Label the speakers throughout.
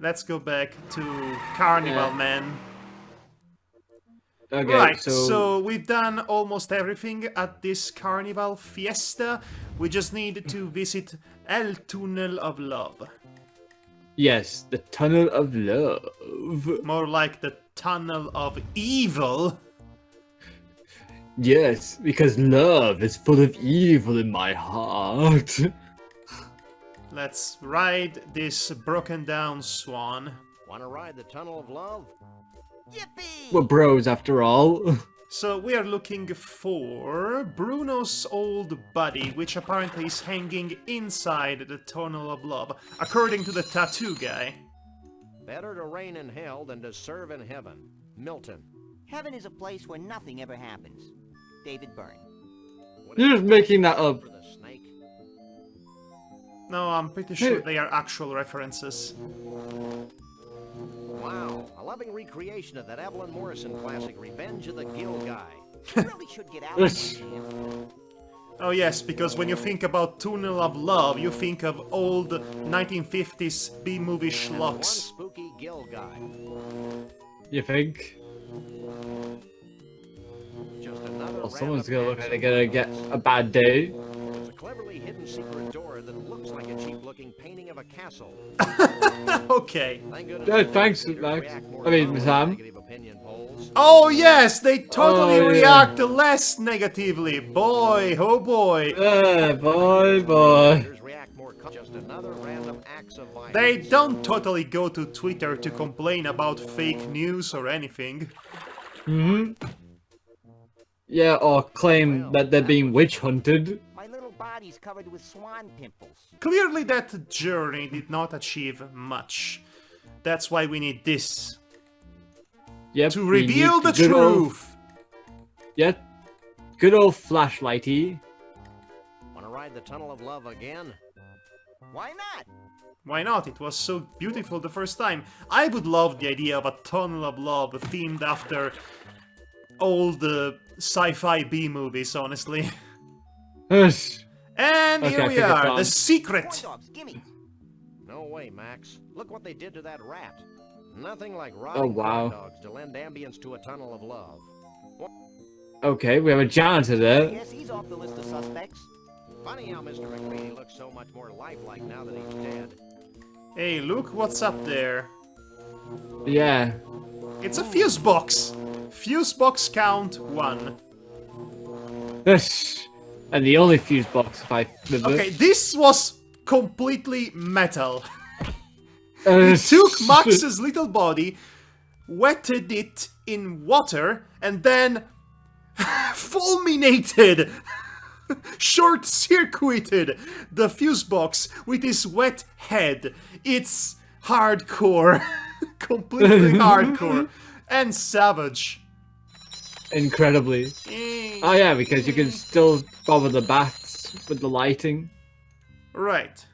Speaker 1: let's go back to Carnival Man.
Speaker 2: Okay,
Speaker 1: Right,
Speaker 2: so
Speaker 1: so we've done almost everything at this Carnival Fiesta. We just need to visit El Tunnel of Love.
Speaker 2: yes, the Tunnel of Love.
Speaker 1: More like the Tunnel of Evil.
Speaker 2: Yes, because love is full of evil in my heart.
Speaker 1: Let's ride this broken down swan.
Speaker 3: Want to ride the Tunnel of Love? Yippee!
Speaker 2: We're bros after all.
Speaker 1: So we are looking for Bruno's old body, which apparently is hanging inside the Tunnel of Love, according to the tattoo guy.
Speaker 3: Better to reign in hell than to serve in heaven. Milton.
Speaker 4: Heaven is a place where nothing ever happens. David Byrne.
Speaker 2: You're just making that up.
Speaker 3: For the snake.
Speaker 1: No, I'm pretty sure they are actual references.
Speaker 3: Wow, a loving recreation of that Evelyn Morrison classic, Revenge of the Gill Guy.
Speaker 4: You really should get out of here.
Speaker 1: Oh yes, because when you think about Tunnel of Love, you think of old 1950s B-movie
Speaker 3: And one
Speaker 1: schlocks.
Speaker 3: spooky gill guy.
Speaker 2: You think?
Speaker 3: Just another
Speaker 2: Well, someone's
Speaker 3: random
Speaker 2: gonna look
Speaker 3: act
Speaker 2: like
Speaker 3: of
Speaker 2: they're gonna get
Speaker 3: violence.
Speaker 2: a bad day.
Speaker 3: There's a cleverly hidden secret door that looks like a cheap-looking painting of a castle.
Speaker 1: Okay.
Speaker 3: Thank goodness
Speaker 2: Yeah,
Speaker 3: the
Speaker 2: thanks,
Speaker 3: readers
Speaker 2: Max.
Speaker 3: react more
Speaker 2: I mean,
Speaker 3: strongly to
Speaker 2: Sam.
Speaker 3: negative opinion polls.
Speaker 1: Oh yes, they totally
Speaker 2: Oh, yeah.
Speaker 1: react less negatively. Boy, oh boy.
Speaker 2: Boy.
Speaker 3: Readers react more just another random acts of violence.
Speaker 1: They don't totally go to Twitter to complain about fake news or anything.
Speaker 2: Yeah, or claim that they're being witch hunted.
Speaker 4: My little body's covered with swan pimples.
Speaker 1: Clearly that journey did not achieve much. That's why we need this.
Speaker 2: Yep.
Speaker 1: To
Speaker 2: we
Speaker 1: reveal
Speaker 2: need
Speaker 1: the
Speaker 2: good old-
Speaker 1: truth!
Speaker 2: Yep. Good old flashlighty.
Speaker 3: Want to ride the Tunnel of Love again?
Speaker 4: Why not?
Speaker 1: Why not? It was so beautiful the first time. I would love the idea of a Tunnel of Love themed after old sci-fi B-movies, honestly.
Speaker 2: Yes.
Speaker 1: And
Speaker 2: Okay,
Speaker 1: here
Speaker 2: I
Speaker 1: we
Speaker 2: think I
Speaker 1: are, the
Speaker 2: found-
Speaker 1: secret!
Speaker 4: Corn dogs, gimme.
Speaker 3: No way, Max. Look what they did to that rat. Nothing like
Speaker 2: Oh,
Speaker 3: rotting
Speaker 2: wow.
Speaker 3: corn dogs to lend ambience to a tunnel of love.
Speaker 2: Okay, we have a janitor there.
Speaker 4: Yes, he's off the list of suspects.
Speaker 3: Funny how Mr. McCready looks so much more lifelike now that he's dead.
Speaker 1: Hey, look what's up there.
Speaker 2: Yeah.
Speaker 1: It's a fuse box! Fuse box count 1.
Speaker 2: Yes. And the only fuse box, if I remember.
Speaker 1: Okay, this was completely metal.
Speaker 2: He
Speaker 1: Took Max's little body, wetted it in water, and then fulminated, short-circuited the fuse box with his wet head. It's hardcore. Completely hardcore. And savage.
Speaker 2: Incredibly. Oh yeah, because you can still bother the bats with the lighting.
Speaker 1: Right.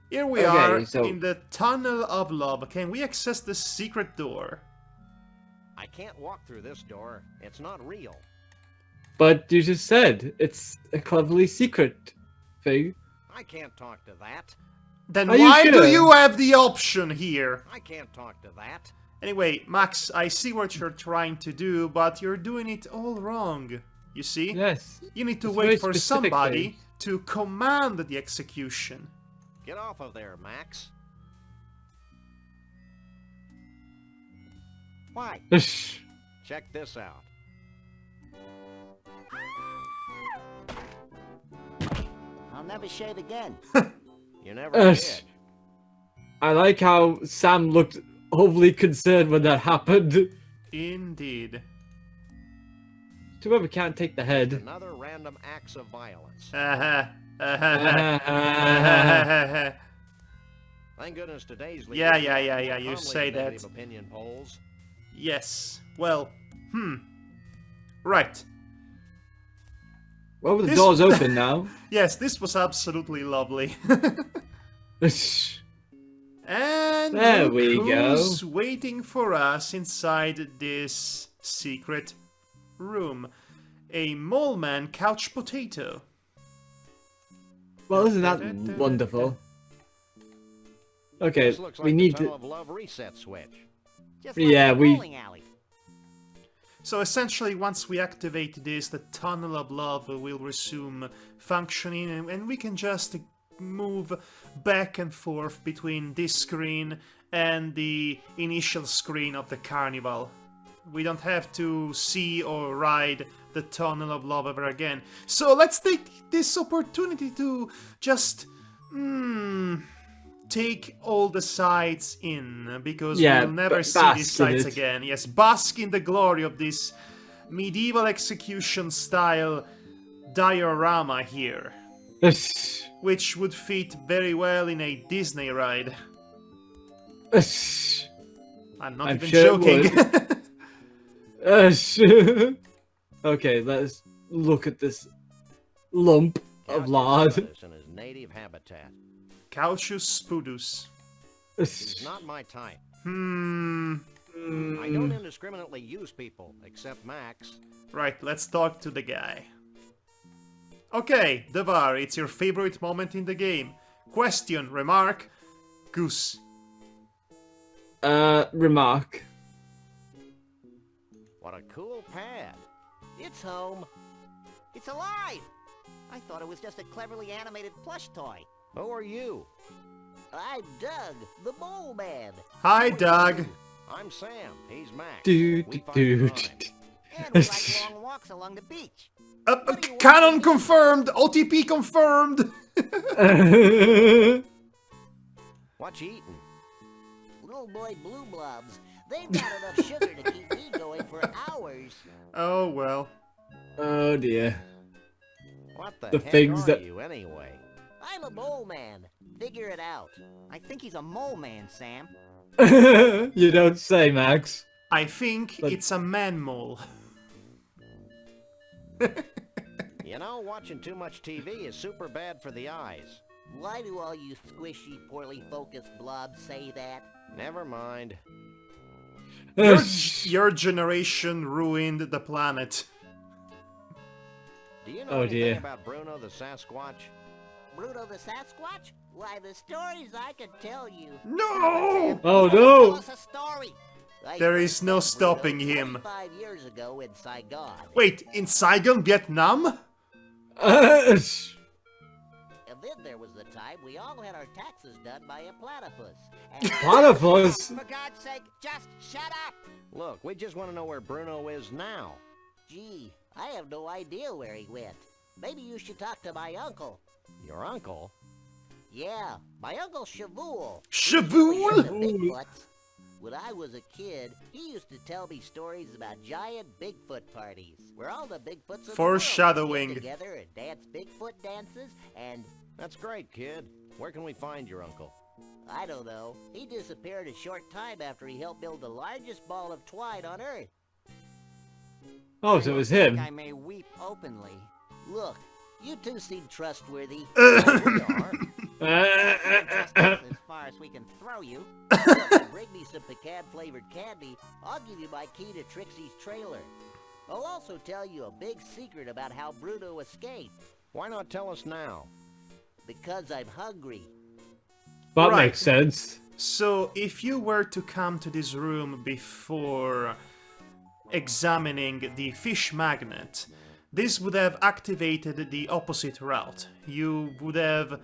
Speaker 1: Here we
Speaker 2: Okay,
Speaker 1: are
Speaker 2: so-
Speaker 1: in the Tunnel of Love. Can we access the secret door?
Speaker 3: I can't walk through this door. It's not real.
Speaker 2: But you just said it's a cleverly secret thing.
Speaker 3: I can't talk to that.
Speaker 1: Then
Speaker 2: Are you
Speaker 1: why do
Speaker 2: sure?
Speaker 1: you have the option here?
Speaker 3: I can't talk to that.
Speaker 1: Anyway, Max, I see what you're trying to do, but you're doing it all wrong. You see?
Speaker 2: Yes.
Speaker 1: You need to
Speaker 2: It's
Speaker 1: wait
Speaker 2: very
Speaker 1: for
Speaker 2: specific
Speaker 1: somebody
Speaker 2: thing.
Speaker 1: to command the execution.
Speaker 3: Get off of there, Max.
Speaker 4: Why?
Speaker 3: Check this out.
Speaker 4: I'll never shave again.
Speaker 3: You never did.
Speaker 2: I like how Sam looked overly concerned when that happened.
Speaker 1: Indeed.
Speaker 2: Too bad we can't take the head.
Speaker 3: Another random acts of violence. Thank goodness today's leaders
Speaker 1: Yeah,
Speaker 3: react
Speaker 1: yeah,
Speaker 3: more
Speaker 1: yeah, you
Speaker 3: calmly
Speaker 1: say
Speaker 3: to negative
Speaker 1: that.
Speaker 3: opinion polls.
Speaker 1: Yes. Well, Right.
Speaker 2: Well, the
Speaker 1: This-
Speaker 2: door's open now.
Speaker 1: Yes, this was absolutely lovely. And
Speaker 2: There
Speaker 1: look
Speaker 2: we go.
Speaker 1: who's waiting for us inside this secret room. A mole man couch potato.
Speaker 2: Well, isn't that wonderful? Okay,
Speaker 3: This looks like
Speaker 2: we
Speaker 3: the
Speaker 2: need
Speaker 3: Tunnel
Speaker 2: to.
Speaker 3: of Love reset switch.
Speaker 4: Just
Speaker 2: Yeah,
Speaker 4: like the
Speaker 2: we-
Speaker 4: bowling alley.
Speaker 1: So essentially, once we activate this, the Tunnel of Love will resume functioning, and we can just move back and forth between this screen and the initial screen of the carnival. We don't have to see or ride the Tunnel of Love ever again. So let's take this opportunity to just take all the sights in, because
Speaker 2: Yeah,
Speaker 1: we'll never see
Speaker 2: bask
Speaker 1: these
Speaker 2: in
Speaker 1: sights
Speaker 2: it.
Speaker 1: again. Yes, bask in the glory of this medieval execution style diorama here, which would fit very well in a Disney ride. I'm not
Speaker 2: I'm
Speaker 1: even
Speaker 2: sure it
Speaker 1: joking.
Speaker 2: Okay, let's look at this lump of lard.
Speaker 3: Couchus in his native habitat.
Speaker 1: Cauchus spudus.
Speaker 3: He's not my type. I don't indiscriminately use people, except Max.
Speaker 1: Right, let's talk to the guy. Okay, Devar, it's your favorite moment in the game. Question, remark, goose.
Speaker 2: Remark.
Speaker 3: What a cool pad.
Speaker 4: It's home. It's alive! I thought it was just a cleverly animated plush toy.
Speaker 3: Who are you?
Speaker 4: I'm Doug, the mole man.
Speaker 1: Hi, Doug.
Speaker 3: I'm Sam. He's Max.
Speaker 2: Dude,
Speaker 3: We find
Speaker 2: dude.
Speaker 3: crime.
Speaker 4: And we like long walks along the beach.
Speaker 1: Canon confirmed! OTP confirmed!
Speaker 3: What you eating?
Speaker 4: Little boy blue blobs. They've got enough sugar to keep me going for hours.
Speaker 1: Oh, well.
Speaker 2: Oh dear.
Speaker 3: What the
Speaker 2: The
Speaker 3: heck
Speaker 2: things
Speaker 3: are
Speaker 2: that-
Speaker 3: you anyway?
Speaker 4: I'm a mole man. Figure it out. I think he's a mole man, Sam.
Speaker 2: You don't say, Max.
Speaker 1: I think
Speaker 2: But-
Speaker 1: it's a man mole.
Speaker 3: You know, watching too much TV is super bad for the eyes.
Speaker 4: Why do all you squishy, poorly focused blobs say that?
Speaker 3: Never mind.
Speaker 1: Your generation ruined the planet.
Speaker 3: Do you know
Speaker 2: Oh,
Speaker 3: anything
Speaker 2: dear.
Speaker 3: about Bruno the Sasquatch?
Speaker 4: Bruno the Sasquatch? Why, the stories I could tell you.
Speaker 1: No!
Speaker 2: Oh
Speaker 4: Tell
Speaker 2: no!
Speaker 4: us a story. I
Speaker 1: There
Speaker 4: first
Speaker 1: is no
Speaker 4: met Bruno
Speaker 1: stopping him.
Speaker 4: 25 years ago in Saigon.
Speaker 1: Wait, in Saigon, Vietnam?
Speaker 4: And then there was the time we all had our taxes done by a platypus. And
Speaker 2: Platypus?
Speaker 4: for God's sake, just shut up!
Speaker 3: Look, we just want to know where Bruno is now.
Speaker 4: Gee, I have no idea where he went. Maybe you should talk to my uncle.
Speaker 3: Your uncle?
Speaker 4: Yeah, my uncle Shabool.
Speaker 1: Shabool?
Speaker 4: Bigfoots. When I was a kid, he used to tell me stories about giant Bigfoot parties, where all the Bigfoots of the world
Speaker 1: Foreshadowing.
Speaker 4: get together and dance Bigfoot dances, and
Speaker 3: That's great, kid. Where can we find your uncle?
Speaker 4: I don't know. He disappeared a short time after he helped build the largest ball of twine on Earth.
Speaker 2: Oh, so it was
Speaker 4: I think
Speaker 2: him.
Speaker 4: I may weep openly. Look, you two seem trustworthy.
Speaker 3: We are.
Speaker 4: As far as we can throw you. Look, bring me some pecan-flavored candy. I'll give you my key to Trixie's trailer. I'll also tell you a big secret about how Bruno escaped.
Speaker 3: Why not tell us now?
Speaker 4: Because I'm hungry.
Speaker 2: That
Speaker 1: Right.
Speaker 2: makes sense.
Speaker 1: So, if you were to come to this room before examining the fish magnet, this would have activated the opposite route. You would have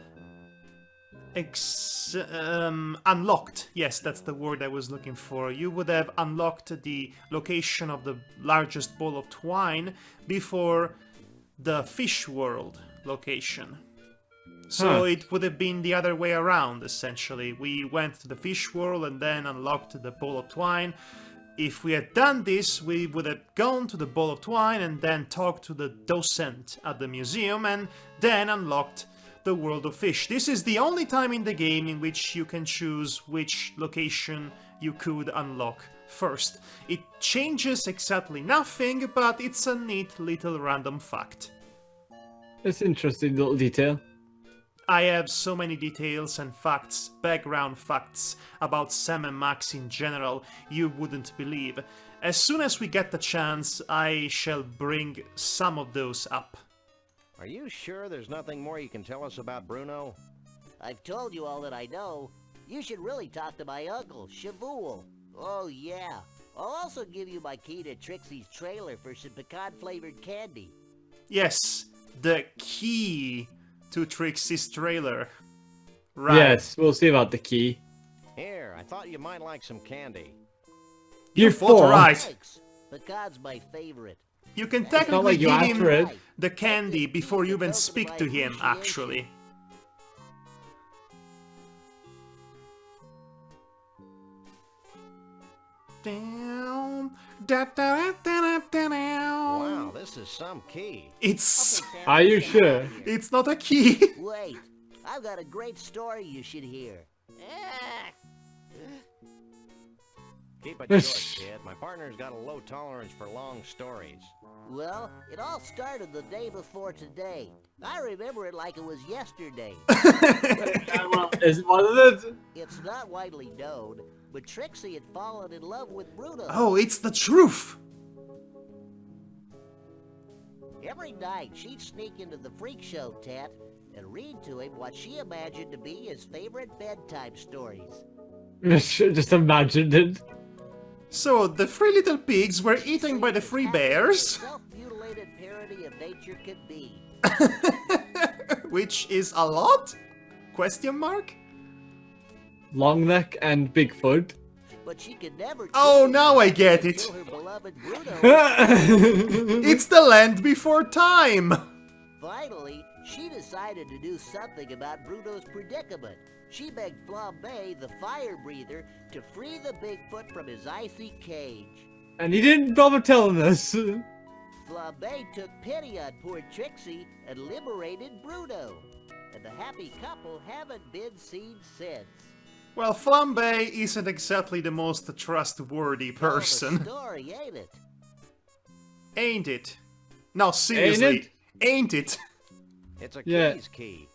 Speaker 1: unlocked, yes, that's the word I was looking for. You would have unlocked the location of the largest ball of twine before the fish world location. So
Speaker 2: Huh.
Speaker 1: it would have been the other way around, essentially. We went to the fish world and then unlocked the ball of twine. If we had done this, we would have gone to the ball of twine and then talked to the docent at the museum and then unlocked the world of fish. This is the only time in the game in which you can choose which location you could unlock first. It changes exactly nothing, but it's a neat little random fact.
Speaker 2: It's interesting little detail.
Speaker 1: I have so many details and facts, background facts, about Sam and Max in general, you wouldn't believe. As soon as we get the chance, I shall bring some of those up.
Speaker 3: Are you sure there's nothing more you can tell us about Bruno?
Speaker 4: I've told you all that I know. You should really talk to my uncle, Shabool. Oh, yeah. I'll also give you my key to Trixie's trailer for some pecan-flavored candy.
Speaker 1: Yes, the key to Trixie's trailer. Right.
Speaker 2: Yes, we'll see about the key.
Speaker 3: Here, I thought you might like some candy.
Speaker 2: You're
Speaker 1: both
Speaker 2: four.
Speaker 1: right.
Speaker 4: Thanks. Pecan's my favorite.
Speaker 1: You can
Speaker 2: not
Speaker 1: technically
Speaker 2: like you
Speaker 1: give
Speaker 2: asked for
Speaker 1: him
Speaker 2: it.
Speaker 1: the candy before you even speak to him, actually.
Speaker 3: Wow, this is some key.
Speaker 1: It's...
Speaker 4: Okay, Sam,
Speaker 2: Are you
Speaker 4: let's get
Speaker 2: sure?
Speaker 4: out of here.
Speaker 1: It's not a key.
Speaker 4: Wait, I've got a great story you should hear.
Speaker 3: Keep it short, kid. My partner's got a low tolerance for long stories.
Speaker 4: Well, it all started the day before today. I remember it like it was yesterday.
Speaker 2: Is what is it?
Speaker 4: It's not widely known, but Trixie had fallen in love with Bruno.
Speaker 1: Oh, it's the truth.
Speaker 4: Every night, she'd sneak into the freak show tent and read to him what she imagined to be his favorite bedtime stories.
Speaker 2: Just imagined it.
Speaker 1: So, the three little pigs were eaten by the three bears,
Speaker 4: Self-mutilated parody of nature could be.
Speaker 1: which is a lot? Question mark?
Speaker 2: Longneck and Bigfoot.
Speaker 4: But she could never.
Speaker 1: Oh,
Speaker 4: choose
Speaker 1: now I get it.
Speaker 4: kill her beloved Bruno.
Speaker 1: It's the land before time.
Speaker 4: Finally, she decided to do something about Bruno's predicament. She begged Flambe, the fire breather, to free the Bigfoot from his icy cage.
Speaker 2: And he didn't bother telling us.
Speaker 4: Flambe took pity on poor Trixie and liberated Bruno. And the happy couple haven't been seen since.
Speaker 1: Well, Flambe isn't exactly the most trustworthy person.
Speaker 4: Story, ain't it?
Speaker 1: Ain't it? No, seriously.
Speaker 2: it?
Speaker 1: Ain't it?
Speaker 3: It's a
Speaker 2: Yeah.
Speaker 3: key's key.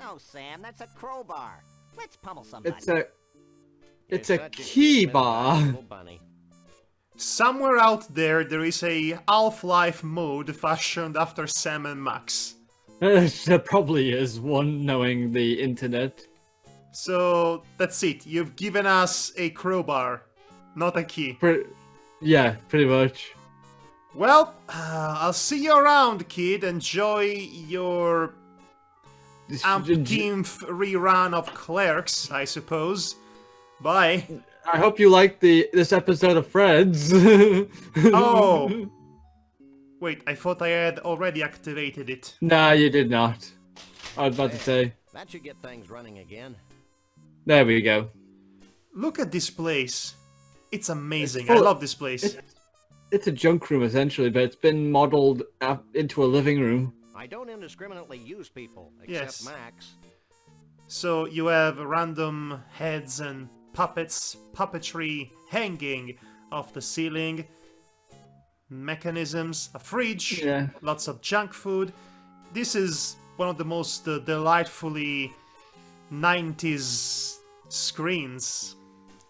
Speaker 4: Oh, Sam, that's a crowbar. Let's pummel somebody.
Speaker 2: It's a
Speaker 3: You're
Speaker 2: a
Speaker 3: such
Speaker 2: key
Speaker 3: cute
Speaker 2: bar.
Speaker 3: little bunny.
Speaker 1: Somewhere out there is a Half-Life mode fashioned after Sam and Max.
Speaker 2: There probably is one, knowing the internet.
Speaker 1: So, that's it. You've given us a crowbar, not a key.
Speaker 2: Yeah, pretty much.
Speaker 1: Well, I'll see you around, kid. Enjoy your umpteenth rerun of Clerks, I suppose. Bye.
Speaker 2: I hope you liked this episode of Friends.
Speaker 1: Oh! Wait, I thought I had already activated it.
Speaker 2: Nah, you did not. I was about to say.
Speaker 3: That should get things running again.
Speaker 2: There we go.
Speaker 1: Look at this place. It's amazing.
Speaker 2: It's full-
Speaker 1: I love this place.
Speaker 2: It's a junk room essentially, but it's been modeled into a living room.
Speaker 3: I don't indiscriminately use people, except
Speaker 1: Yes.
Speaker 3: Max.
Speaker 1: So you have random heads and puppets, puppetry hanging off the ceiling, mechanisms, a fridge,
Speaker 2: Yeah.
Speaker 1: lots of junk food. This is one of the most delightfully 90s screens,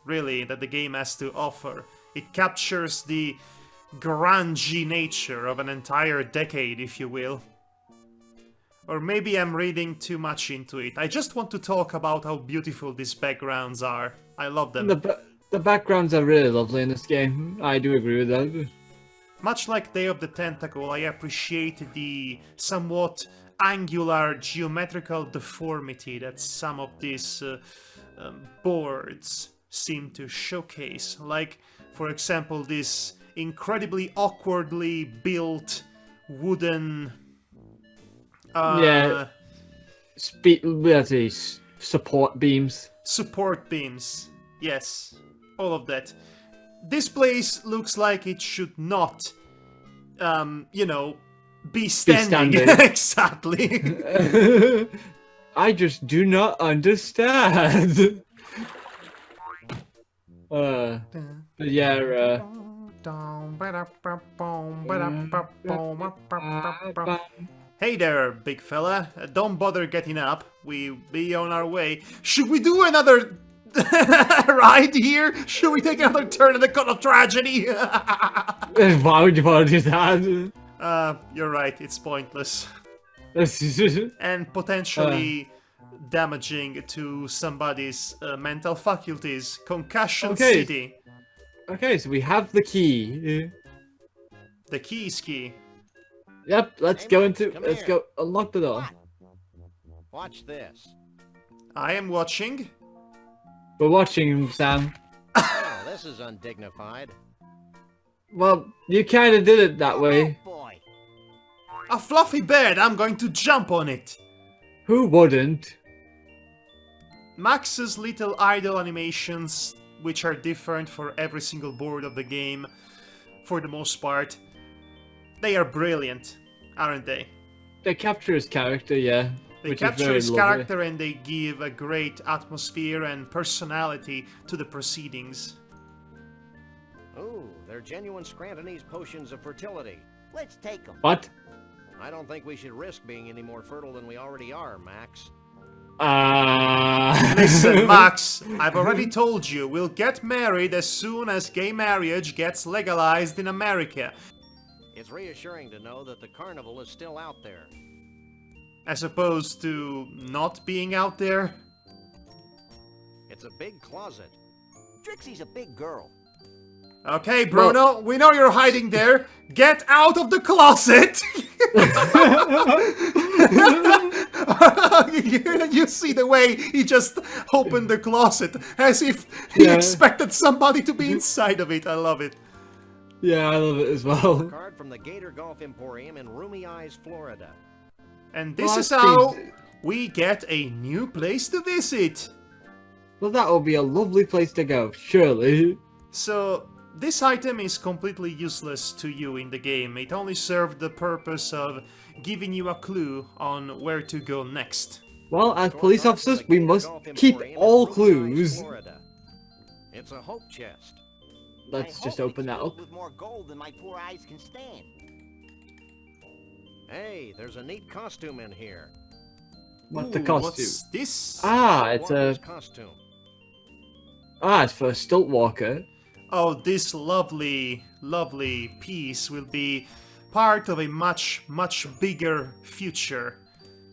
Speaker 1: really, that the game has to offer. It captures the grungy nature of an entire decade, if you will. Or maybe I'm reading too much into it. I just want to talk about how beautiful these backgrounds are. I love them.
Speaker 2: The backgrounds are really lovely in this game. I do agree with that.
Speaker 1: Much like Day of the Tentacle, I appreciate the somewhat angular geometrical deformity that some of these boards seem to showcase. Like, for example, this incredibly awkwardly built wooden...
Speaker 2: Yeah. Support beams.
Speaker 1: Support beams. Yes, all of that. This place looks like it should not, you know, be standing. Exactly.
Speaker 2: I just do not understand. But yeah,
Speaker 1: Hey there, big fella. Don't bother getting up. We'll be on our way. Should we do another ride here? Should we take another turn in the Cut of Tragedy?
Speaker 2: why would you want to do that?
Speaker 1: You're right. It's pointless.
Speaker 2: This is
Speaker 1: And potentially damaging to somebody's mental faculties. Concussion
Speaker 2: Okay.
Speaker 1: City.
Speaker 2: Okay, so we have the key.
Speaker 1: The key is key.
Speaker 2: Yep, let's
Speaker 3: Hey,
Speaker 2: go
Speaker 3: Max,
Speaker 2: into.
Speaker 3: come
Speaker 2: Let's
Speaker 3: here.
Speaker 2: go unlock the door.
Speaker 3: Watch this.
Speaker 1: I am watching.
Speaker 2: We're watching, Sam.
Speaker 3: Oh, this is undignified.
Speaker 2: Well, you kind of did it that way.
Speaker 4: Oh boy.
Speaker 1: A fluffy bed, I'm going to jump on it.
Speaker 2: Who wouldn't?
Speaker 1: Max's little idle animations, which are different for every single board of the game, for the most part, they are brilliant, aren't they?
Speaker 2: They capture his character, yeah.
Speaker 1: They
Speaker 2: which
Speaker 1: capture
Speaker 2: is very
Speaker 1: his
Speaker 2: lovely.
Speaker 1: character and they give a great atmosphere and personality to the proceedings.
Speaker 3: Ooh, they're genuine Scrantonese potions of fertility.
Speaker 4: Let's take them.
Speaker 2: What?
Speaker 3: I don't think we should risk being any more fertile than we already are, Max.
Speaker 1: Listen, Max, I've already told you, we'll get married as soon as gay marriage gets legalized in America.
Speaker 3: It's reassuring to know that the carnival is still out there.
Speaker 1: As opposed to not being out there.
Speaker 3: It's a big closet.
Speaker 4: Trixie's a big girl.
Speaker 1: Okay, Bruno, we know you're hiding there. Get out of the closet! You see the way he just opened the closet, as if he
Speaker 2: Yeah.
Speaker 1: expected somebody to be inside of it. I love it.
Speaker 2: Yeah, I love it as
Speaker 3: A
Speaker 2: well.
Speaker 3: card from the Gator Golf Emporium in Roomy Eyes, Florida.
Speaker 1: And this
Speaker 2: Well,
Speaker 1: is
Speaker 2: I
Speaker 1: how
Speaker 2: think-
Speaker 1: we get a new place to visit.
Speaker 2: Well, that will be a lovely place to go, surely.
Speaker 1: So, this item is completely useless to you in the game. It only served the purpose of giving you a clue on where to go next.
Speaker 2: Well, as
Speaker 3: Store
Speaker 2: police
Speaker 3: card from
Speaker 2: officers,
Speaker 3: the
Speaker 2: we
Speaker 3: Gator
Speaker 2: must
Speaker 3: Golf
Speaker 2: keep
Speaker 3: Emporium in
Speaker 2: all
Speaker 3: Roomy Eyes,
Speaker 2: clues.
Speaker 3: Florida. It's a hope chest.
Speaker 2: Let's
Speaker 4: I
Speaker 2: just
Speaker 4: hope
Speaker 2: open
Speaker 4: it's
Speaker 2: that
Speaker 4: filled
Speaker 2: up.
Speaker 4: with more gold than my poor eyes can stand.
Speaker 3: Hey, there's a neat costume in here.
Speaker 2: What's the
Speaker 1: Ooh,
Speaker 2: costume?
Speaker 1: What's this?
Speaker 2: It's
Speaker 3: Walker's
Speaker 2: a
Speaker 3: costume.
Speaker 2: it's for a stilt walker.
Speaker 1: Oh, this lovely, lovely piece will be part of a much, much bigger future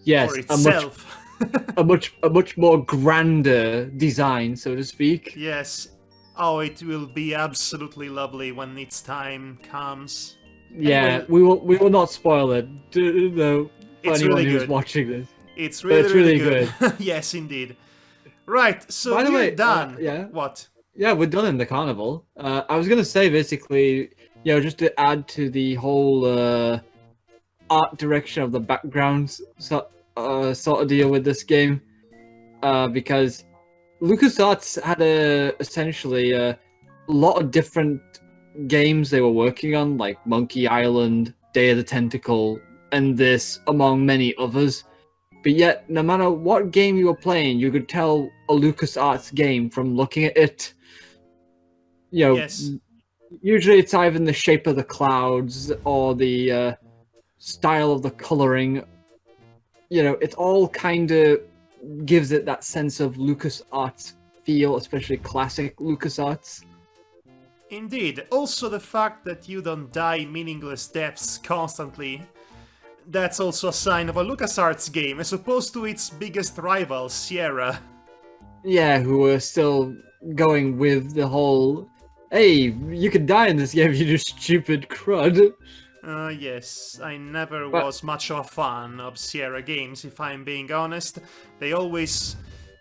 Speaker 2: Yes,
Speaker 1: for
Speaker 2: a
Speaker 1: itself.
Speaker 2: much more grander design, so to speak.
Speaker 1: Yes. Oh, it will be absolutely lovely when its time comes.
Speaker 2: Yeah,
Speaker 1: Anyway-
Speaker 2: we will not spoil it. Though, for
Speaker 1: It's
Speaker 2: anyone
Speaker 1: really
Speaker 2: who's
Speaker 1: good.
Speaker 2: watching this.
Speaker 1: It's
Speaker 2: But
Speaker 1: really,
Speaker 2: it's
Speaker 1: really
Speaker 2: really
Speaker 1: good. Yes, indeed. Right, so
Speaker 2: By the
Speaker 1: we're
Speaker 2: way,
Speaker 1: done.
Speaker 2: yeah.
Speaker 1: What?
Speaker 2: Yeah, we're done in the carnival. I was gonna say basically, just to add to the whole art direction of the backgrounds sort of deal with this game, because LucasArts had essentially a lot of different games they were working on, like Monkey Island, Day of the Tentacle, and this, among many others. But yet, no matter what game you were playing, you could tell a LucasArts game from looking at it.
Speaker 1: Yes.
Speaker 2: Usually it's either in the shape of the clouds or the style of the coloring. It all kind of gives it that sense of LucasArts feel, especially classic LucasArts.
Speaker 1: Indeed. Also, the fact that you don't die meaningless deaths constantly. That's also a sign of a LucasArts game, as opposed to its biggest rival, Sierra.
Speaker 2: Yeah, who are still going with the whole, hey, you could die in this game, you stupid crud.
Speaker 1: Yes, I never
Speaker 2: But-
Speaker 1: was much of a fan of Sierra games, if I'm being honest. They always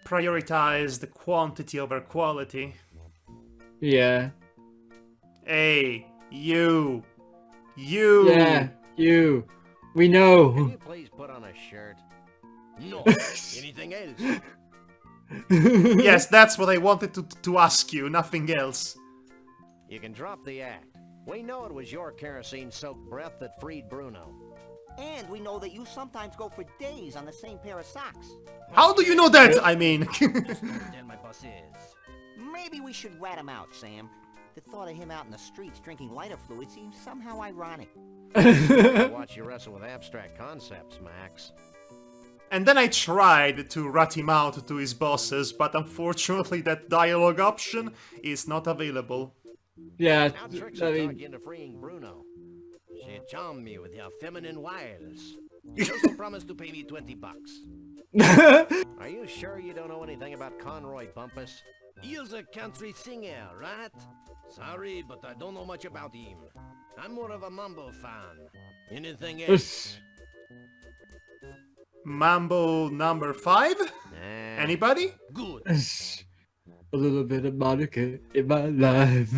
Speaker 1: prioritize the quantity over quality.
Speaker 2: Yeah.
Speaker 1: Hey, you! You!
Speaker 2: Yeah, you. We
Speaker 3: Can
Speaker 2: know.
Speaker 3: you please put on a shirt? No. Anything else?
Speaker 1: Yes, that's what I wanted to ask you, nothing else.
Speaker 3: You can drop the act. We know it was your kerosene-soaked breath that freed Bruno.
Speaker 4: And we know that you sometimes go for days on the same pair of socks.
Speaker 1: How do you know that? I mean...
Speaker 5: Tell my boss is.
Speaker 4: Maybe we should rat him out, Sam. The thought of him out in the streets drinking lighter fluid seems somehow ironic.
Speaker 3: Watch you wrestle with abstract concepts, Max.
Speaker 1: And then I tried to rat him out to his bosses, but unfortunately that dialogue option is not available.
Speaker 2: Yeah,
Speaker 3: Now Trixie
Speaker 2: I mean,
Speaker 3: talked you into freeing Bruno. She charmed me with her feminine wiles. She also promised to pay me $20. Are you sure you don't know anything about Conroy Bumpus?
Speaker 5: He's a country singer, right? Sorry, but I don't know much about him. I'm more of a Mambo fan. Anything else?
Speaker 1: Mambo number 5?
Speaker 3: Nah.
Speaker 1: Anybody?
Speaker 5: Good.
Speaker 2: A little bit of Monica in my life.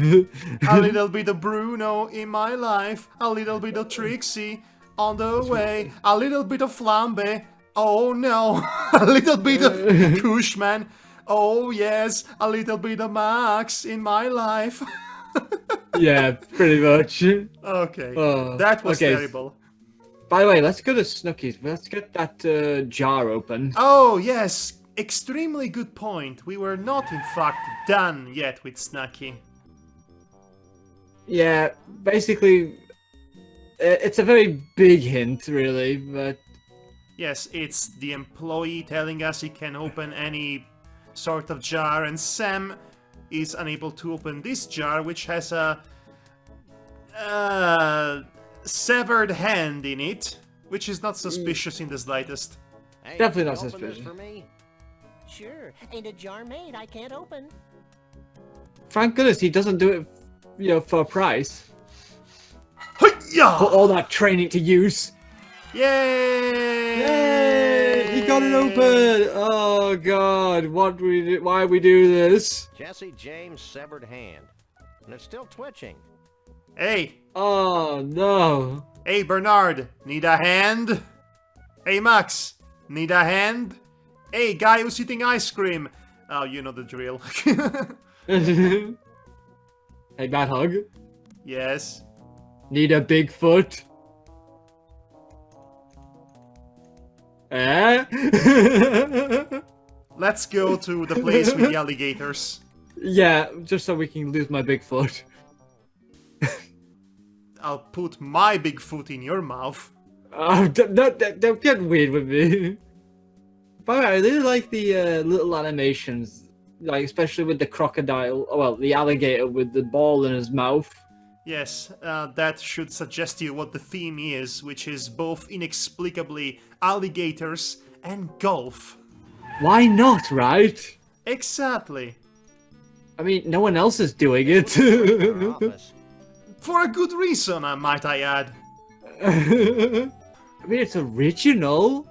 Speaker 1: A little bit of Bruno in my life, a little bit of Trixie on the way, a little bit of Flambe, oh no, a little bit of Cushman, oh yes, a little bit of Max in my life.
Speaker 2: Yeah, pretty much.
Speaker 1: Okay,
Speaker 2: Oh,
Speaker 1: that was
Speaker 2: okay.
Speaker 1: terrible.
Speaker 2: By the way, let's go to Snooky's. Let's get that jar open.
Speaker 1: Oh yes, extremely good point. We were not in fact done yet with Snacky.
Speaker 2: Yeah, basically, it's a very big hint, really, but...
Speaker 1: Yes, it's the employee telling us he can open any sort of jar, and Sam is unable to open this jar, which has a severed hand in it, which is not suspicious in the slightest.
Speaker 3: Hey,
Speaker 2: Definitely
Speaker 3: can
Speaker 2: not
Speaker 3: you open this
Speaker 2: suspicious.
Speaker 3: for me?
Speaker 4: Sure, ain't a jar made I can't open.
Speaker 2: Thank goodness he doesn't do it, you know, for a price.
Speaker 1: Hi-ya!
Speaker 2: Put all that training to use.
Speaker 1: Yay!
Speaker 2: Yay! He got it open! Oh god, why we do this?
Speaker 3: Jesse James' severed hand. And it's still twitching.
Speaker 1: Hey!
Speaker 2: Oh no.
Speaker 1: Hey, Bernard! Need a hand? Hey, Max! Need a hand? Hey, guy who's eating ice cream! Oh, you know the drill.
Speaker 2: Hey, Madhog.
Speaker 1: Yes.
Speaker 2: Need a Bigfoot? Eh?
Speaker 1: Let's go to the place with the alligators.
Speaker 2: Yeah, just so we can lose my Bigfoot.
Speaker 1: I'll put my big foot in your mouth.
Speaker 2: Oh, don't get weird with me. But I really like the little animations, like especially with the crocodile. Oh, well, the alligator with the ball in his mouth.
Speaker 1: Yes, that should suggest you what the theme is, which is both inexplicably alligators and golf.
Speaker 2: Why not, right?
Speaker 1: Exactly.
Speaker 2: I mean, no one else is doing it.
Speaker 3: Our office.
Speaker 1: For a good reason, might I add.
Speaker 2: I mean, it's original.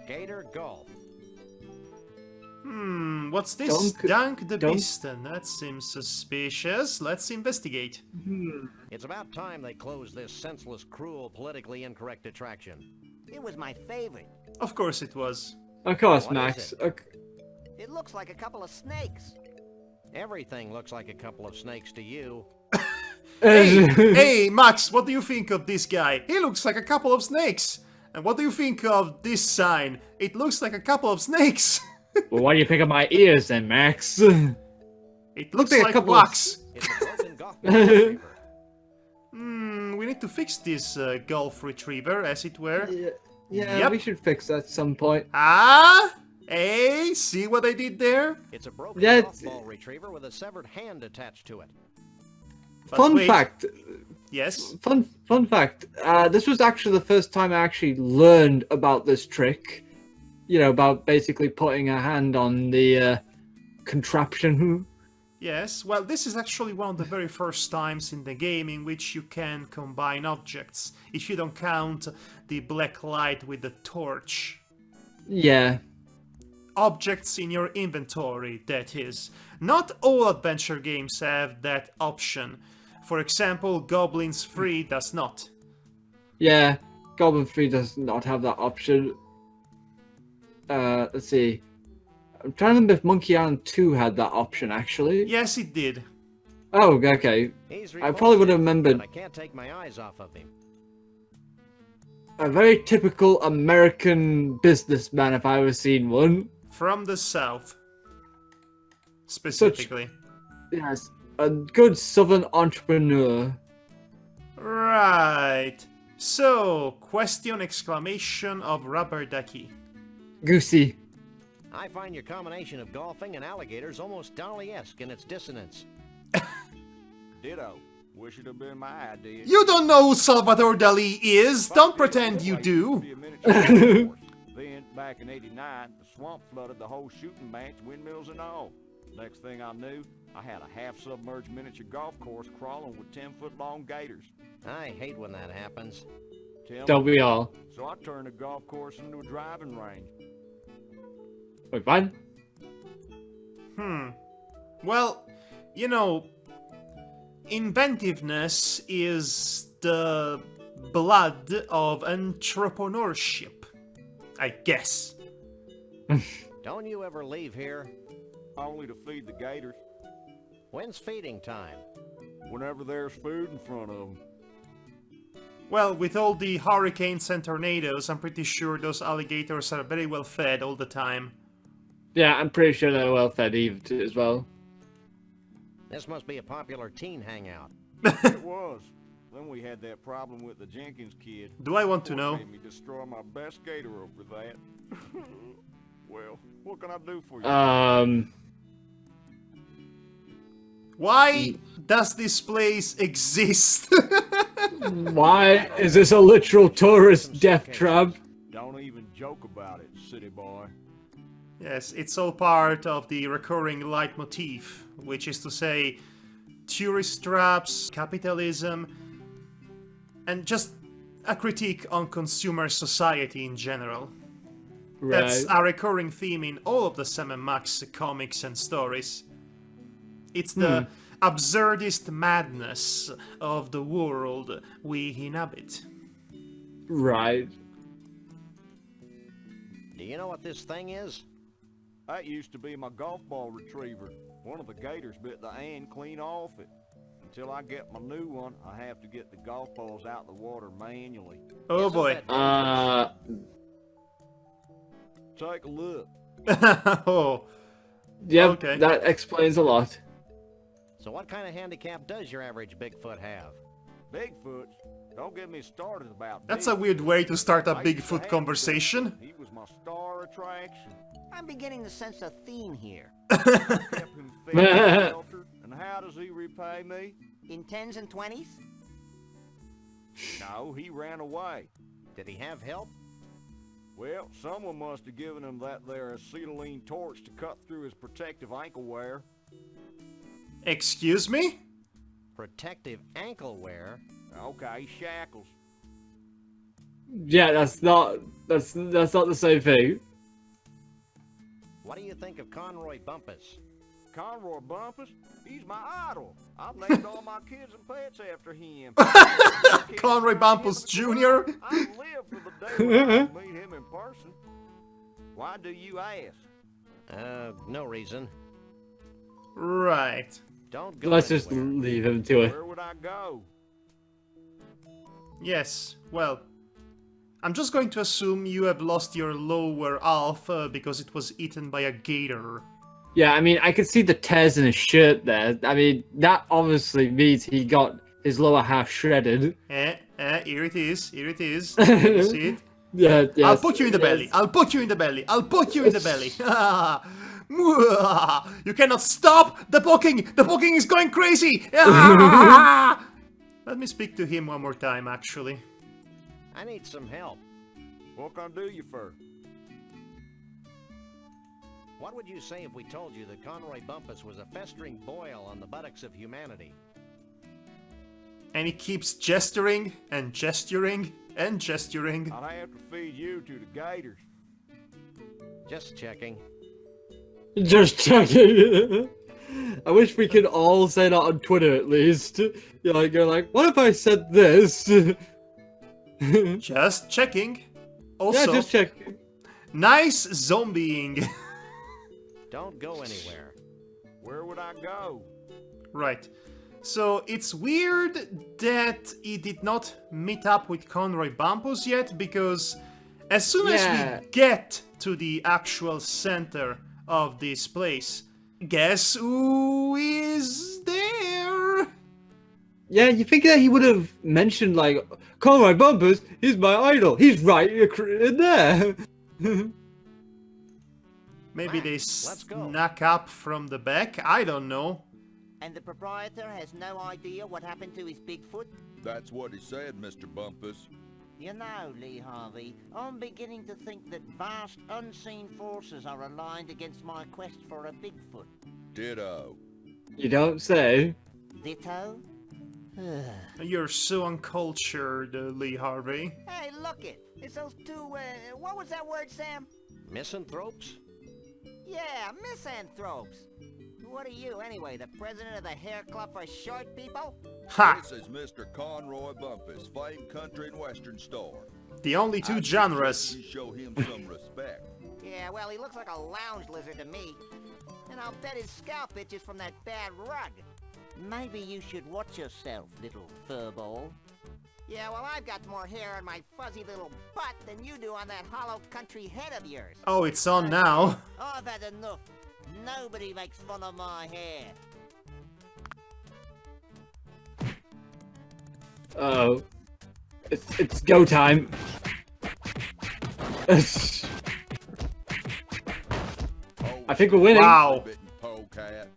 Speaker 3: Gator Golf.
Speaker 1: What's this? Dunk the
Speaker 2: Dunk.
Speaker 1: piston. That seems suspicious. Let's investigate.
Speaker 3: It's about time they closed this senseless, cruel, politically incorrect attraction.
Speaker 4: It was my favorite.
Speaker 1: Of course it was.
Speaker 2: Of course,
Speaker 3: What
Speaker 2: Max.
Speaker 3: is
Speaker 4: It looks like a couple of snakes.
Speaker 3: Everything looks like a couple of snakes to you.
Speaker 1: Hey, hey, Max, what do you think of this guy? He looks like a couple of snakes. And what do you think of this sign? It looks like a couple of snakes.
Speaker 2: Well, why do you pick up my ears then, Max?
Speaker 1: It looks
Speaker 2: like a
Speaker 1: like
Speaker 2: couple of-
Speaker 1: wax.
Speaker 3: It's a broken golf ball retriever.
Speaker 1: We need to fix this golf retriever, as it were.
Speaker 2: Yeah,
Speaker 1: Yep.
Speaker 2: we should fix that at some point.
Speaker 1: Ah? Hey, see what I did there?
Speaker 3: It's a broken
Speaker 2: Yeah,
Speaker 3: golf ball retriever with a severed hand attached to it.
Speaker 1: But
Speaker 2: Fun
Speaker 1: wait.
Speaker 2: fact.
Speaker 1: Yes.
Speaker 2: Fun fact. This was actually the first time I actually learned about this trick. You know, about basically putting a hand on the contraption.
Speaker 1: Yes, well, this is actually one of the very first times in the game in which you can combine objects, if you don't count the black light with the torch.
Speaker 2: Yeah.
Speaker 1: Objects in your inventory, that is. Not all adventure games have that option. For example, Goblins Free does not.
Speaker 2: Yeah. Goblin Free does not have that option. Let's see. I'm trying to remember if Monkey Island 2 had that option, actually.
Speaker 1: Yes, it did.
Speaker 2: Oh, okay.
Speaker 3: He's
Speaker 2: I probably would have
Speaker 3: repulsive,
Speaker 2: remembered.
Speaker 3: but I can't take my eyes off of him.
Speaker 2: A very typical American businessman, if I ever seen one.
Speaker 1: From the south. Specifically.
Speaker 2: Yes. A good southern entrepreneur.
Speaker 1: Right. So, question exclamation of Rubber Ducky.
Speaker 2: Goosey.
Speaker 3: I find your combination of golfing and alligators almost Dolly-esque in its dissonance.
Speaker 6: Ditto. Wish it had been my idea.
Speaker 1: You don't know who Salvador Dali is! Don't pretend you do!
Speaker 6: Then, back in '89, the swamp flooded the whole shooting match, windmills and all. Next thing I knew, I had a half-submerged miniature golf course crawling with 10-foot-long gators.
Speaker 3: I hate when that happens.
Speaker 6: Tell
Speaker 2: Don't
Speaker 6: me.
Speaker 2: we all?
Speaker 6: So I turned the golf course into a driving range.
Speaker 2: Wait, fine.
Speaker 1: Well, you know, inventiveness is the blood of entrepreneurship, I guess.
Speaker 3: Don't you ever leave here?
Speaker 6: Only to feed the gators.
Speaker 3: When's feeding time?
Speaker 6: Whenever there's food in front of them.
Speaker 1: Well, with all the hurricanes and tornadoes, I'm pretty sure those alligators are very well fed all the time.
Speaker 2: Yeah, I'm pretty sure they're well fed as well.
Speaker 3: This must be a popular teen hangout.
Speaker 6: It was. Then we had that problem with the Jenkins kid.
Speaker 1: Do I want to know?
Speaker 6: Made me destroy my best gator over that. Well, what can I do for you?
Speaker 1: Why does this place exist?
Speaker 2: Why is this a literal tourist death trap?
Speaker 6: Don't even joke about it, city boy.
Speaker 1: Yes, it's all part of the recurring leitmotif, which is to say, tourist traps, capitalism, and just a critique on consumer society in general.
Speaker 2: Right.
Speaker 1: That's a recurring theme in all of the Sam & Max comics and stories. It's the absurdist madness of the world we inhabit.
Speaker 2: Right.
Speaker 3: Do you know what this thing is?
Speaker 6: That used to be my golf ball retriever. One of the gators bit the hand clean off it. Until I get my new one, I have to get the golf balls out of the water manually.
Speaker 1: Oh
Speaker 3: Isn't
Speaker 1: boy.
Speaker 3: that
Speaker 6: Take a look.
Speaker 1: Oh,
Speaker 2: Yep,
Speaker 1: Okay.
Speaker 2: that explains a lot.
Speaker 3: So what kind of handicap does your average Bigfoot have?
Speaker 6: Bigfoot? Don't get me started about
Speaker 1: that's a
Speaker 6: Bigfoot.
Speaker 1: weird way to start a
Speaker 6: I used to
Speaker 1: Bigfoot
Speaker 6: have
Speaker 1: conversation.
Speaker 6: Bigfoot. He was my star attraction.
Speaker 4: I'm beginning to sense a theme here.
Speaker 6: Kept him fed and sheltered. And how does he repay me?
Speaker 4: In 10s and 20s?
Speaker 6: No, he ran away.
Speaker 3: Did he have help?
Speaker 6: Well, someone must have given him that there acetylene torch to cut through his protective ankle wear.
Speaker 1: Excuse me?
Speaker 3: Protective ankle wear?
Speaker 6: Okay, shackles.
Speaker 2: Yeah, that's not the same thing.
Speaker 3: What do you think of Conroy Bumpus?
Speaker 6: Conroy Bumpus? He's my idol. I've named all my kids and pets after him.
Speaker 1: Conroy Bumpus Jr.?
Speaker 6: I live for the day when I meet him in person. Why do you ask?
Speaker 3: No reason.
Speaker 1: Right.
Speaker 3: Don't go
Speaker 2: Let's just
Speaker 3: anywhere.
Speaker 2: leave him to it.
Speaker 6: Where would I go?
Speaker 1: Yes, well, I'm just going to assume you have lost your lower half because it was eaten by a gator.
Speaker 2: Yeah, I mean, I could see the tears in his shirt there. I mean, that obviously means he got his lower half shredded.
Speaker 1: Here it is, here it is. You see it?
Speaker 2: Yeah, yes,
Speaker 1: I'll put you in the
Speaker 2: yes.
Speaker 1: belly, I'll put you in the belly, I'll put you in the belly. You cannot stop the poking is going crazy. Let me speak to him one more time, actually.
Speaker 3: I need some help.
Speaker 6: What can I do you for?
Speaker 3: What would you say if we told you that Conroy Bumpus was a festering boil on the buttocks of humanity?
Speaker 1: And he keeps gesturing and gesturing and gesturing.
Speaker 6: I'd have to feed you to the gators.
Speaker 3: Just checking.
Speaker 2: Just checking. I wish we could all say that on Twitter at least. You're like, what if I said this?
Speaker 1: Just checking. Also,
Speaker 2: Yeah, just checking.
Speaker 1: nice zombieing.
Speaker 3: Don't go anywhere.
Speaker 6: Where would I go?
Speaker 1: Right. So it's weird that he did not meet up with Conroy Bumpus yet, because as soon as
Speaker 2: Yeah.
Speaker 1: we get to the actual center of this place, guess who is there?
Speaker 2: Yeah, you think that he would have mentioned, like, Conroy Bumpus, he's my idol. He's right in there.
Speaker 1: Maybe they
Speaker 3: Let's go.
Speaker 1: snuck up from the back? I don't know.
Speaker 4: And the proprietor has no idea what happened to his Bigfoot?
Speaker 7: That's what he said, Mr. Bumpus.
Speaker 4: You know, Lee Harvey, I'm beginning to think that vast unseen forces are aligned against my quest for a Bigfoot.
Speaker 6: Ditto.
Speaker 2: You don't say.
Speaker 4: Ditto?
Speaker 1: You're so uncultured, Lee Harvey.
Speaker 4: Hey, look it! It's those two, what was that word, Sam?
Speaker 5: Misanthropes?
Speaker 4: Yeah, misanthropes. What are you, anyway, the president of the hair club for short people?
Speaker 1: Ha!
Speaker 6: This is Mr. Conroy Bumpus, famed country and western star.
Speaker 1: The only two genres.
Speaker 6: You show him some respect.
Speaker 4: Yeah, well, he looks like a lounge lizard to me. And I'll bet his scalp itches from that bad rug. Maybe you should watch yourself, little furball. Yeah, well, I've got more hair on my fuzzy little butt than you do on that hollow country head of yours.
Speaker 1: Oh, it's on now.
Speaker 4: I've had enough. Nobody makes fun of my hair.
Speaker 2: Oh. It's go time. I think we're winning.
Speaker 1: Wow.
Speaker 6: Bitten polecat.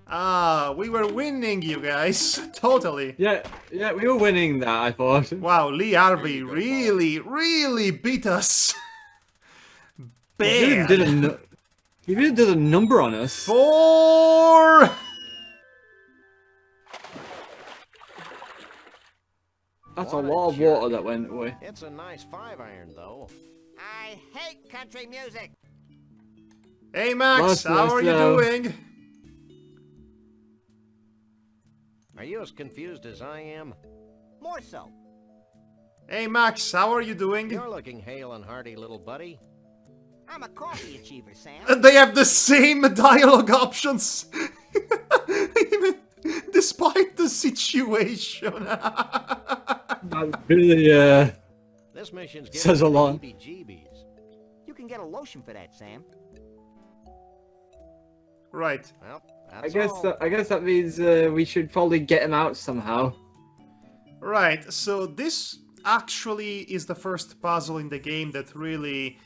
Speaker 1: Ah, we were winning, you guys. Totally.
Speaker 2: Yeah, we were winning that, I thought.
Speaker 1: Wow, Lee Harvey really beat us.
Speaker 2: He really
Speaker 1: Bad.
Speaker 2: he really did a number on us.
Speaker 1: 4.
Speaker 2: That's
Speaker 5: What
Speaker 2: a
Speaker 5: a
Speaker 2: lot of
Speaker 5: jerk.
Speaker 2: water that went away.
Speaker 5: It's a nice 5-iron, though.
Speaker 4: I hate country music.
Speaker 1: Hey Max,
Speaker 2: Nice,
Speaker 1: how
Speaker 2: nice,
Speaker 1: are you
Speaker 2: though.
Speaker 1: doing?
Speaker 5: Are you as confused as I am?
Speaker 4: More so.
Speaker 1: Hey Max, how are you doing?
Speaker 5: You're looking hale and hearty, little buddy.
Speaker 4: I'm a coffee achiever, Sam.
Speaker 1: They have the same dialogue options. Even despite the situation.
Speaker 2: That really,
Speaker 5: This mission's
Speaker 2: Says
Speaker 5: giving
Speaker 2: a lot.
Speaker 5: me heebie-jeebies.
Speaker 4: You can get a lotion for that, Sam.
Speaker 1: Right.
Speaker 5: Well,
Speaker 2: I
Speaker 5: that's
Speaker 2: guess
Speaker 5: all.
Speaker 2: I guess that means we should probably get him out somehow.
Speaker 1: Right, so this actually is the first puzzle in the game that really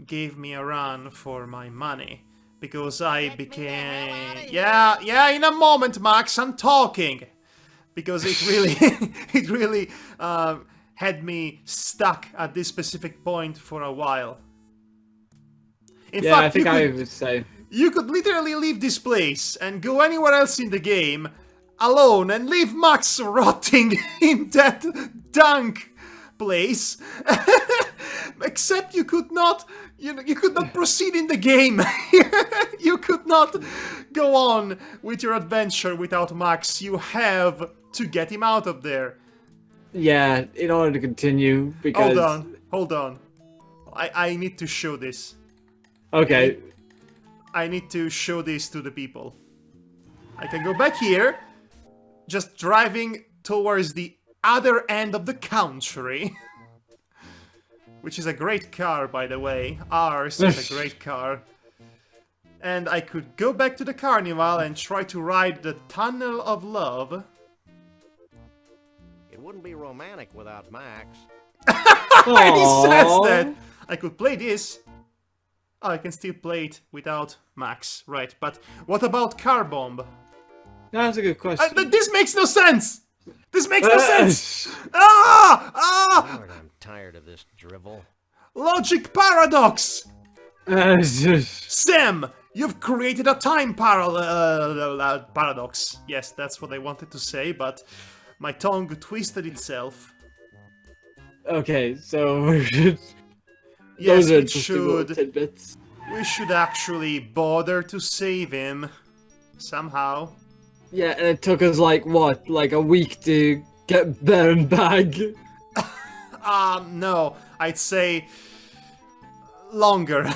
Speaker 1: gave me a run for my money. Because I
Speaker 4: Get me the hell outta
Speaker 1: became...
Speaker 4: here.
Speaker 1: Yeah, in a moment, Max, I'm talking! Because it really, it really had me stuck at this specific point for a while. In
Speaker 2: Yeah, I
Speaker 1: fact,
Speaker 2: think
Speaker 1: you
Speaker 2: I
Speaker 1: could,
Speaker 2: would say.
Speaker 1: you could literally leave this place and go anywhere else in the game alone and leave Max rotting in that dunk place. Except you could not, you could not proceed in the game. You could not go on with your adventure without Max. You have to get him out of there.
Speaker 2: Yeah, in order to continue, because...
Speaker 1: Hold on. I need to show this.
Speaker 2: Okay.
Speaker 1: I need to show this to the people. I can go back here, just driving towards the other end of the country. Which is a great car, by the way. Ours is a great car. And I could go back to the carnival and try to ride the Tunnel of Love.
Speaker 5: It wouldn't be romantic without Max.
Speaker 1: And he says
Speaker 2: Aww.
Speaker 1: that! I could play this. Oh, I can still play it without Max, right. But what about Car Bomb?
Speaker 2: That's a good question.
Speaker 1: This makes no sense! This makes no sense! Ah!
Speaker 5: Lord, I'm tired of this drivel.
Speaker 1: Logic paradox!
Speaker 2: Just...
Speaker 1: Sam, you've created a time paradox. Yes, that's what I wanted to say, but my tongue twisted itself.
Speaker 2: Okay, so we should...
Speaker 1: Yes,
Speaker 2: Those are
Speaker 1: we
Speaker 2: interesting little
Speaker 1: should.
Speaker 2: tidbits.
Speaker 1: We should actually bother to save him. Somehow.
Speaker 2: Yeah, and it took us like, what, like a week to get there and back?
Speaker 1: No, I'd say longer.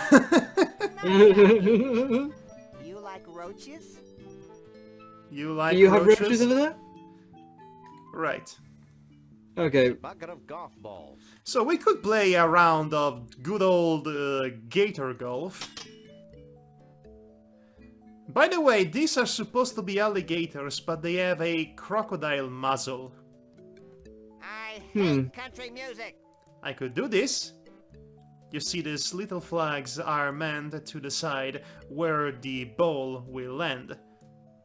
Speaker 4: You like roaches?
Speaker 1: You like
Speaker 2: Do you have
Speaker 1: roaches?
Speaker 2: roaches over there?
Speaker 1: Right.
Speaker 2: Okay.
Speaker 5: Bucket of golf balls.
Speaker 1: So we could play a round of good old gator golf. By the way, these are supposed to be alligators, but they have a crocodile muzzle.
Speaker 4: I hate country music.
Speaker 1: I could do this. You see, these little flags are meant to decide where the ball will land.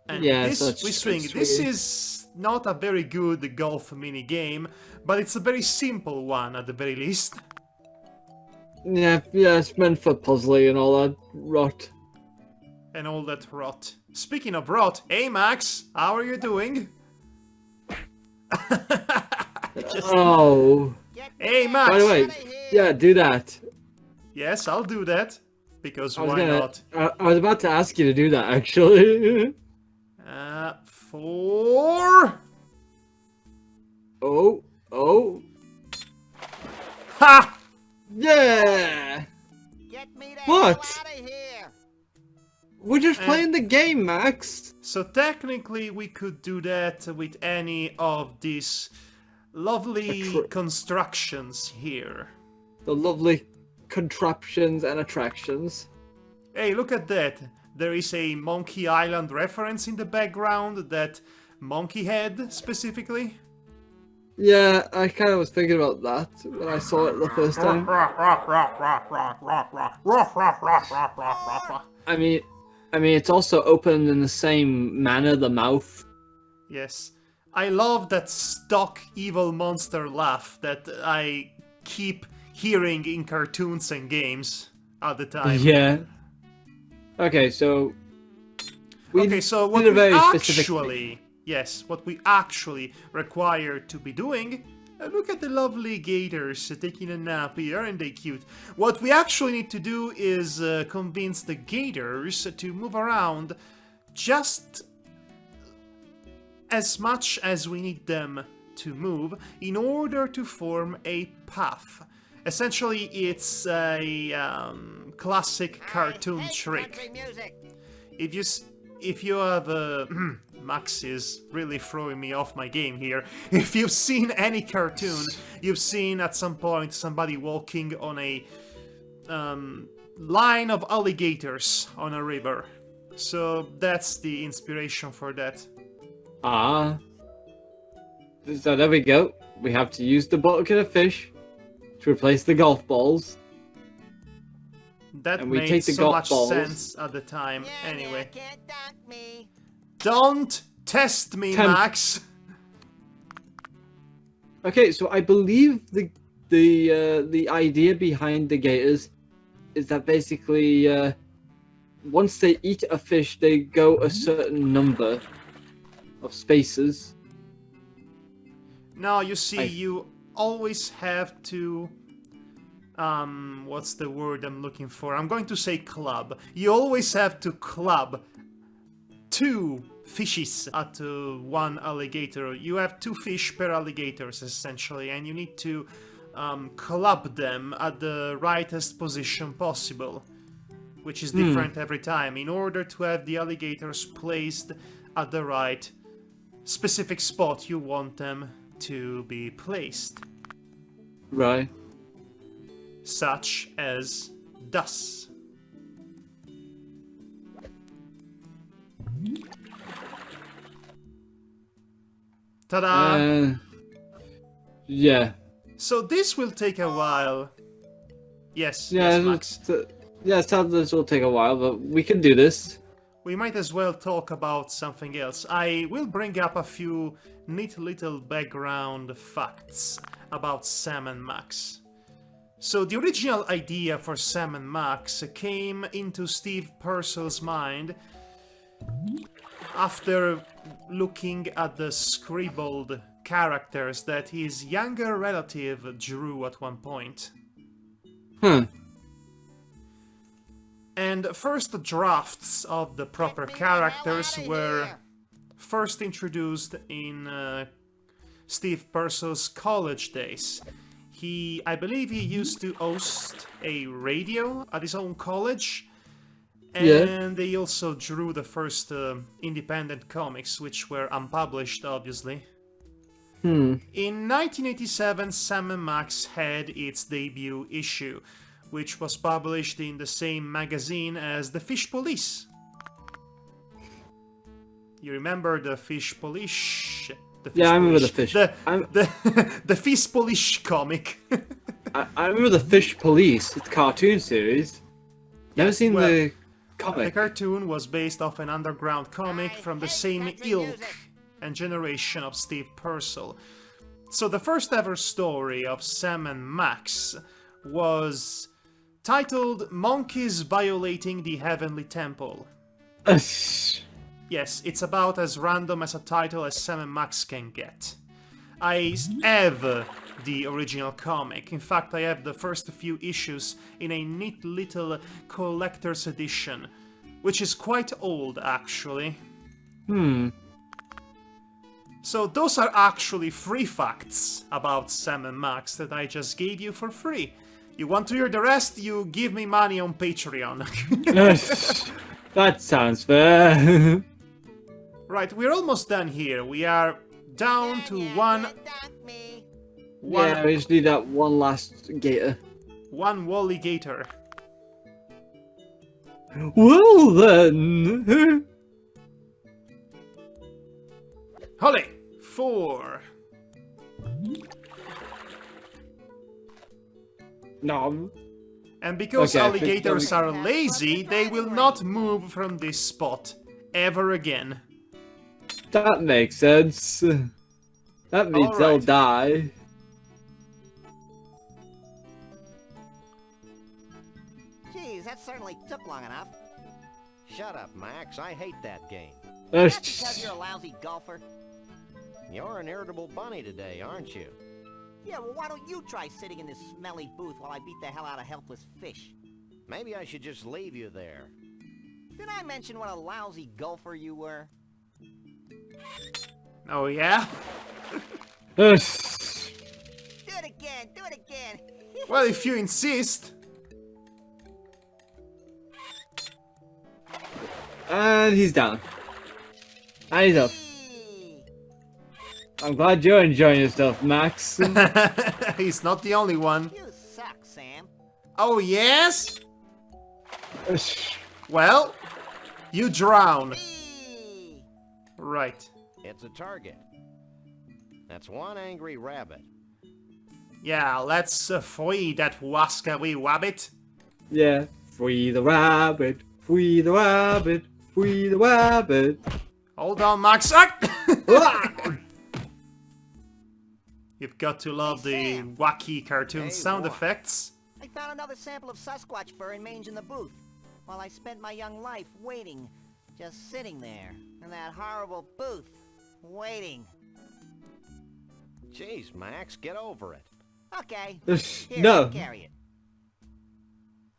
Speaker 1: And
Speaker 2: Yeah,
Speaker 1: this
Speaker 2: so it's
Speaker 1: we swing. This
Speaker 2: swinging.
Speaker 1: is not a very good golf mini game, but it's a very simple one at the very least.
Speaker 2: Yeah, it's meant for puzzling and all that rot.
Speaker 1: And all that rot. Speaking of rot, hey Max, how are you doing?
Speaker 2: Oh.
Speaker 1: Hey
Speaker 2: By
Speaker 1: Max!
Speaker 2: the way, yeah, do that.
Speaker 1: Yes, I'll do that. Because
Speaker 2: I was
Speaker 1: why not?
Speaker 2: I was about to ask you to do that, actually.
Speaker 1: 4...
Speaker 2: Oh.
Speaker 1: Ha!
Speaker 2: Yeah!
Speaker 4: Get me the
Speaker 2: What?
Speaker 4: hell out of here!
Speaker 2: We're just playing the game, Max.
Speaker 1: So technically we could do that with any of these lovely constructions here.
Speaker 2: The lovely contraptions and attractions.
Speaker 1: Hey, look at that. There is a Monkey Island reference in the background, that monkey head specifically.
Speaker 2: Yeah, I kind of was thinking about that when I saw it the first time. I mean, it's also opened in the same manner, the mouth.
Speaker 1: Yes. I love that stock evil monster laugh that I keep hearing in cartoons and games all the time.
Speaker 2: Yeah. Okay, so...
Speaker 1: So what
Speaker 2: did a
Speaker 1: we
Speaker 2: very specific
Speaker 1: actually... Yes, what we actually require to be doing... look at the lovely gators taking a nap here, aren't they cute? What we actually need to do is convince the gators to move around just as much as we need them to move in order to form a path. Essentially, it's a classic cartoon trick.
Speaker 4: Country music.
Speaker 1: If you have Max is really throwing me off my game here. If you've seen any cartoon, you've seen at some point somebody walking on a line of alligators on a river. So that's the inspiration for that.
Speaker 2: Ah. So there we go. We have to use the bucket of fish to replace the golf balls.
Speaker 1: That
Speaker 2: And we
Speaker 1: made
Speaker 2: take the
Speaker 1: so
Speaker 2: golf
Speaker 1: much
Speaker 2: balls.
Speaker 1: sense at the time.
Speaker 4: Yeah,
Speaker 1: Anyway.
Speaker 4: can't dunk me.
Speaker 1: Don't test me, Max!
Speaker 2: Okay, so I believe the idea behind the gators is that basically once they eat a fish, they go a certain number of spaces.
Speaker 1: No, you see, you always have to... what's the word I'm looking for? I'm going to say club. You always have to club 2 fishes at one alligator. You have 2 fish per alligators, essentially, and you need to club them at the rightest position possible, which is different every time, in order to have the alligators placed at the right specific spot you want them to be placed.
Speaker 2: Right.
Speaker 1: Such as thus. Ta-da!
Speaker 2: Yeah.
Speaker 1: So this will take a while. Yes,
Speaker 2: Yeah,
Speaker 1: yes, Max.
Speaker 2: it sounds this will take a while, but we can do this.
Speaker 1: We might as well talk about something else. I will bring up a few neat little background facts about Sam and Max. So the original idea for Sam and Max came into Steve Purcell's mind after looking at the scribbled characters that his younger relative drew at one point. And first drafts of the proper characters were first introduced in Steve Purcell's college days. I believe he used to host a radio at his own college, and they also drew the first independent comics, which were unpublished, obviously. In 1987, Sam and Max had its debut issue, which was published in the same magazine as The Fish Police. You remember The Fish Police?
Speaker 2: I remember the fish.
Speaker 1: The Fish Police comic.
Speaker 2: I remember the Fish Police, the cartoon series. Never seen comic.
Speaker 1: cartoon was based off an underground comic from the same ilk and generation of Steve Purcell. So the first ever story of Sam and Max was titled Monkeys Violating the Heavenly Temple. Yes, it's about as random as a title as Sam and Max can get. I have the original comic. In fact, I have the first few issues in a neat little collector's edition, which is quite old, actually. So those are actually free facts about Sam and Max that I just gave you for free. You want to hear the rest? You give me money on Patreon.
Speaker 2: That sounds fair.
Speaker 1: Right, we're almost done here. We are down to one
Speaker 2: Yeah, we just need that one last gator.
Speaker 1: Wally Gator.
Speaker 2: Well then.
Speaker 1: Holly! 4.
Speaker 2: No.
Speaker 1: And because
Speaker 2: Okay,
Speaker 1: alligators are lazy, they will not move from this spot ever again.
Speaker 2: That makes sense. That means they'll
Speaker 1: Alright.
Speaker 2: die.
Speaker 4: Geez, that certainly took long enough.
Speaker 3: Shut up, Max. I hate that game.
Speaker 4: That's because you're a lousy golfer.
Speaker 3: You're an irritable bunny today, aren't you?
Speaker 4: Yeah, well, why don't you try sitting in this smelly booth while I beat the hell out of helpless fish?
Speaker 3: Maybe I should just leave you there.
Speaker 4: Did I mention what a lousy golfer you were?
Speaker 1: Oh yeah?
Speaker 4: Do it again! Do it again!
Speaker 1: Well, if you insist.
Speaker 2: And he's down. And he's up.
Speaker 4: Eee.
Speaker 2: I'm glad you're enjoying yourself, Max.
Speaker 1: He's not the only one.
Speaker 4: You suck, Sam.
Speaker 1: Oh yes? Well, you drown.
Speaker 4: Eee.
Speaker 1: Right.
Speaker 3: It's a target. That's one angry rabbit.
Speaker 1: Yeah, let's free that wascally wabbit.
Speaker 2: Yeah. Free the rabbit. Free the rabbit. Free the rabbit.
Speaker 1: Hold on, Max. Ah! You've got to love the wacky cartoon
Speaker 3: Hey,
Speaker 1: sound
Speaker 3: what?
Speaker 1: effects.
Speaker 4: I found another sample of Sasquatch fur and mange in the booth, while I spent my young life waiting, just sitting there, in that horrible booth, waiting.
Speaker 3: Jeez, Max, get over it.
Speaker 4: Okay, here,
Speaker 2: No.
Speaker 4: carry it.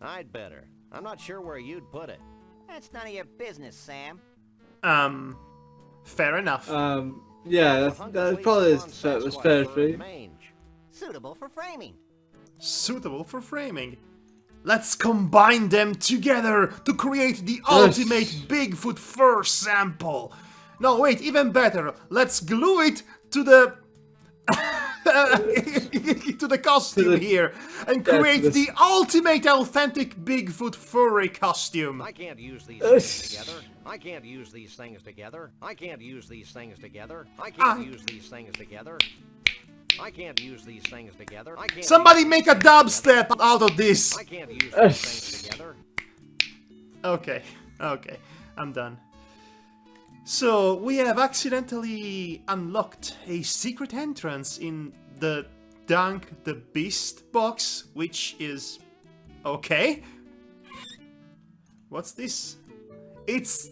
Speaker 3: I'd better. I'm not sure where you'd put it.
Speaker 4: That's none of your business, Sam.
Speaker 1: Fair enough.
Speaker 2: Yeah, that probably is was fair for you.
Speaker 3: Mange.
Speaker 4: Suitable for framing.
Speaker 1: Suitable for framing. Let's combine them together to create the ultimate Bigfoot fur sample. No, wait, even better. Let's glue it to the to the costume here and create the ultimate authentic Bigfoot furry costume.
Speaker 3: I can't use these things together. I can't use these things together. I can't use these things together. I can't use these things together. I can't use these things together. I can't
Speaker 1: Somebody make a dubstep out of this.
Speaker 3: I can't use these things together.
Speaker 1: Okay, I'm done. So, we have accidentally unlocked a secret entrance in the Dunk the Beast box, which is... okay. What's this? It's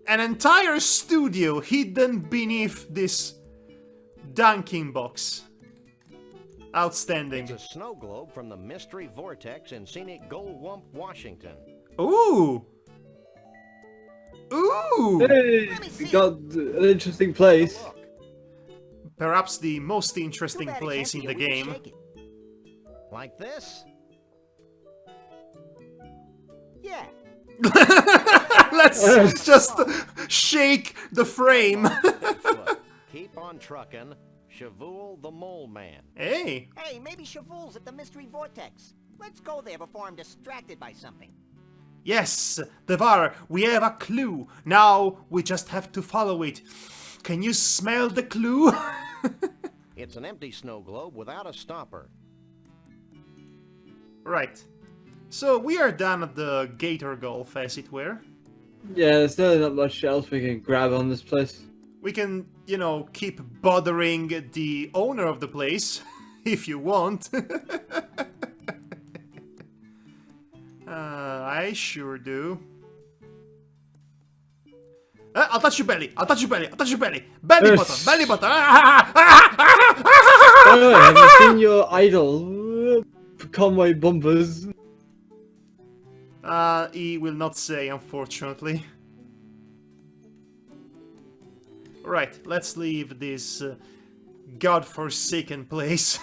Speaker 1: an entire studio hidden beneath this dunking box. Outstanding.
Speaker 3: It's a snow globe from the Mystery Vortex in scenic Goldwump, Washington.
Speaker 1: Ooh! Ooh!
Speaker 2: Hey, we got an interesting place.
Speaker 3: Look,
Speaker 1: Perhaps the most
Speaker 4: Too
Speaker 1: interesting
Speaker 4: bad it
Speaker 1: place
Speaker 4: can't
Speaker 1: in
Speaker 4: be
Speaker 1: the
Speaker 4: a weak
Speaker 1: game.
Speaker 4: shake it.
Speaker 3: like this?
Speaker 4: Yeah.
Speaker 1: Let's just shake the frame.
Speaker 3: Look, keep on trucking. Shavul the Mole Man.
Speaker 1: Hey,
Speaker 4: Hey, maybe Chavul's at the Mystery Vortex. Let's go there before I'm distracted by something.
Speaker 1: yes, Devar, we have a clue. Now we just have to follow it. Can you smell the clue?
Speaker 3: It's an empty snow globe without a stopper.
Speaker 1: Right. So we are done at the Gator Golf, as it were.
Speaker 2: Yeah, there's really not much else we can grab on this place.
Speaker 1: We can, you know, keep bothering the owner of the place, if you want. I sure do. I'll touch your belly, I'll touch your belly, I'll touch your belly! Belly button, belly button!
Speaker 2: Oh, have you seen your idol, Conway Bumpers?
Speaker 1: He will not say, unfortunately. Right, let's leave this godforsaken place.